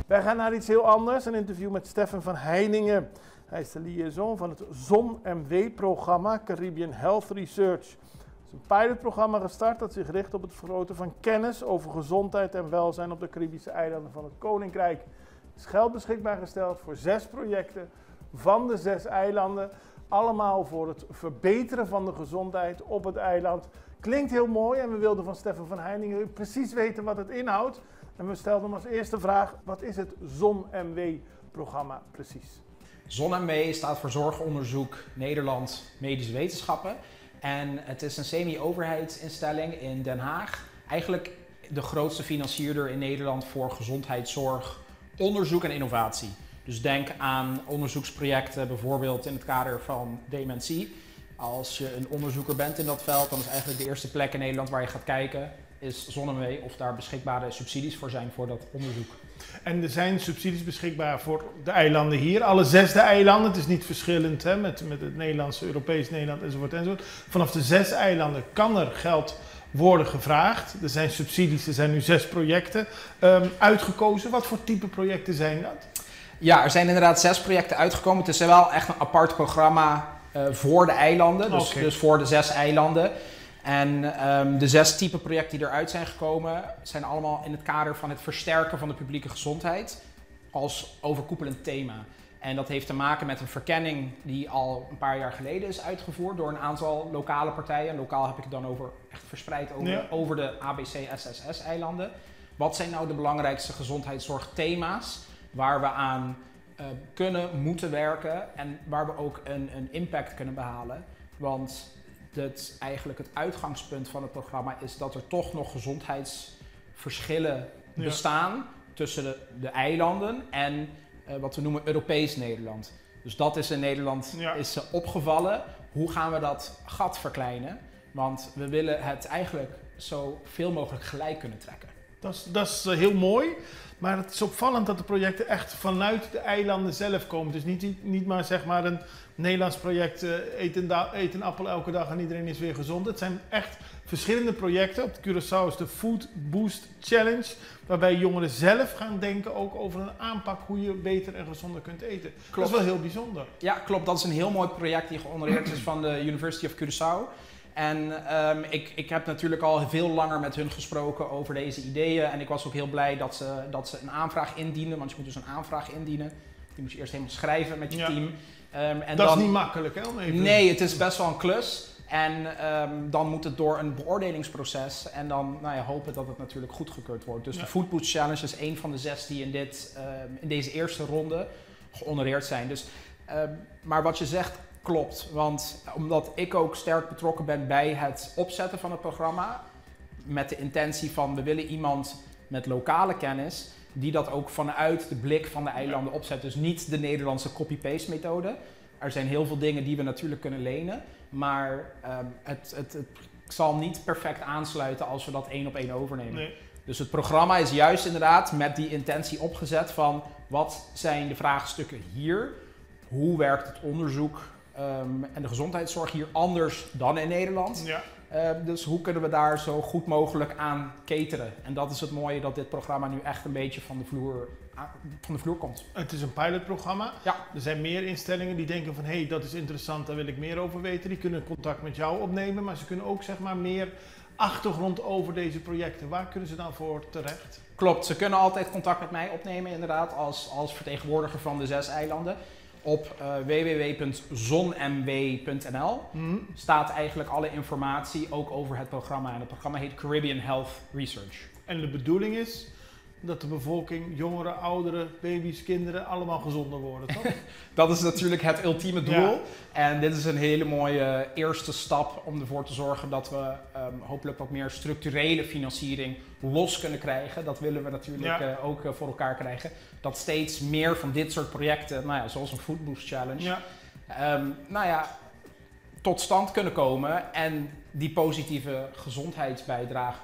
Wij gaan naar iets heel anders, een interview met Stefan van Heiningen. Hij is de liaison van het ZonMW-programma Caribbean Health Research. Het is een pilotprogramma gestart dat zich richt op het vergroten van kennis over gezondheid en welzijn op de Caribische eilanden van het Koninkrijk. Er is geld beschikbaar gesteld voor 6 projecten van de 6 eilanden. Allemaal voor het verbeteren van de gezondheid op het eiland. Klinkt heel mooi en we wilden van Stefan van Heiningen precies weten wat het inhoudt. En we stelden hem als eerste vraag, wat is het ZonMW-programma precies? ZonMW staat voor Zorgonderzoek Nederland Medische Wetenschappen. En het is een semi-overheidsinstelling in Den Haag. Eigenlijk de grootste financierder in Nederland voor gezondheidszorg, onderzoek en innovatie. Dus denk aan onderzoeksprojecten, bijvoorbeeld in het kader van dementie. Als je een onderzoeker bent in dat veld, dan is eigenlijk de eerste plek in Nederland waar je gaat kijken, is ZonMW of daar beschikbare subsidies voor zijn voor dat onderzoek. En er zijn subsidies beschikbaar voor de eilanden hier, alle 6 eilanden. Het is niet verschillend hè, met het Nederlandse, Europees Nederland enzovoort enzovoort. Vanaf de 6 eilanden kan er geld worden gevraagd. Er zijn subsidies, er zijn nu 6 projecten uitgekozen. Wat voor type projecten zijn dat? Ja, er zijn inderdaad 6 projecten uitgekomen. Het is wel echt een apart programma voor de eilanden, dus voor de 6 eilanden. En de 6 type projecten die eruit zijn gekomen, zijn allemaal in het kader van het versterken van de publieke gezondheid als overkoepelend thema. En dat heeft te maken met een verkenning die al een paar jaar geleden is uitgevoerd door een aantal lokale partijen. Lokaal heb ik het dan over echt verspreid over de ABC-SSS-eilanden. Wat zijn nou de belangrijkste gezondheidszorgthema's waar we aan moeten werken en waar we ook een impact kunnen behalen? Want eigenlijk het uitgangspunt van het programma is dat er toch nog gezondheidsverschillen bestaan tussen de eilanden en wat we noemen Europees Nederland. Dus dat is in Nederland is opgevallen. Hoe gaan we dat gat verkleinen? Want we willen het eigenlijk zo veel mogelijk gelijk kunnen trekken. Dat is heel mooi, maar het is opvallend dat de projecten echt vanuit de eilanden zelf komen. Dus niet maar zeg maar een Nederlands project, eet een appel elke dag en iedereen is weer gezond. Het zijn echt verschillende projecten. Op Curaçao is de Food Boost Challenge, waarbij jongeren zelf gaan denken ook over een aanpak hoe je beter en gezonder kunt eten. Klopt. Dat is wel heel bijzonder. Ja, klopt. Dat is een heel mooi project die gehonoreerd is van de University of Curaçao. En ik heb natuurlijk al veel langer met hun gesproken over deze ideeën. En ik was ook heel blij dat ze een aanvraag indienden. Want je moet dus een aanvraag indienen. Die moet je eerst helemaal schrijven met je team. Dat is niet makkelijk hè? Nee, het is best wel een klus. En dan moet het door een beoordelingsproces. En dan hopen dat het natuurlijk goedgekeurd wordt. Dus de Food Boost Challenge is een van de 6 die in deze eerste ronde gehonoreerd zijn. Dus, maar wat je zegt klopt, want omdat ik ook sterk betrokken ben bij het opzetten van het programma, met de intentie van we willen iemand met lokale kennis die dat ook vanuit de blik van de eilanden opzet. Dus niet de Nederlandse copy-paste methode. Er zijn heel veel dingen die we natuurlijk kunnen lenen, maar het zal niet perfect aansluiten als we dat 1 op 1 overnemen. Nee. Dus het programma is juist inderdaad met die intentie opgezet van wat zijn de vraagstukken hier, hoe werkt het onderzoek en de gezondheidszorg hier anders dan in Nederland. Ja. Dus hoe kunnen we daar zo goed mogelijk aan cateren? En dat is het mooie dat dit programma nu echt een beetje van de vloer komt. Het is een pilotprogramma. Ja. Er zijn meer instellingen die denken van hé, dat is interessant, daar wil ik meer over weten. Die kunnen contact met jou opnemen, maar ze kunnen ook zeg maar meer achtergrond over deze projecten. Waar kunnen ze dan voor terecht? Klopt, ze kunnen altijd contact met mij opnemen inderdaad als vertegenwoordiger van de 6 eilanden. Op www.zonmw.nl staat eigenlijk alle informatie ook over het programma. En het programma heet Caribbean Health Research. En de bedoeling is dat de bevolking, jongeren, ouderen, baby's, kinderen, allemaal gezonder worden, toch? Dat is natuurlijk het ultieme doel. Ja. En dit is een hele mooie eerste stap om ervoor te zorgen dat we hopelijk wat meer structurele financiering los kunnen krijgen. Dat willen we natuurlijk ook voor elkaar krijgen. Dat steeds meer van dit soort projecten, zoals een Food Boost Challenge, tot stand kunnen komen en die positieve gezondheidsbijdrage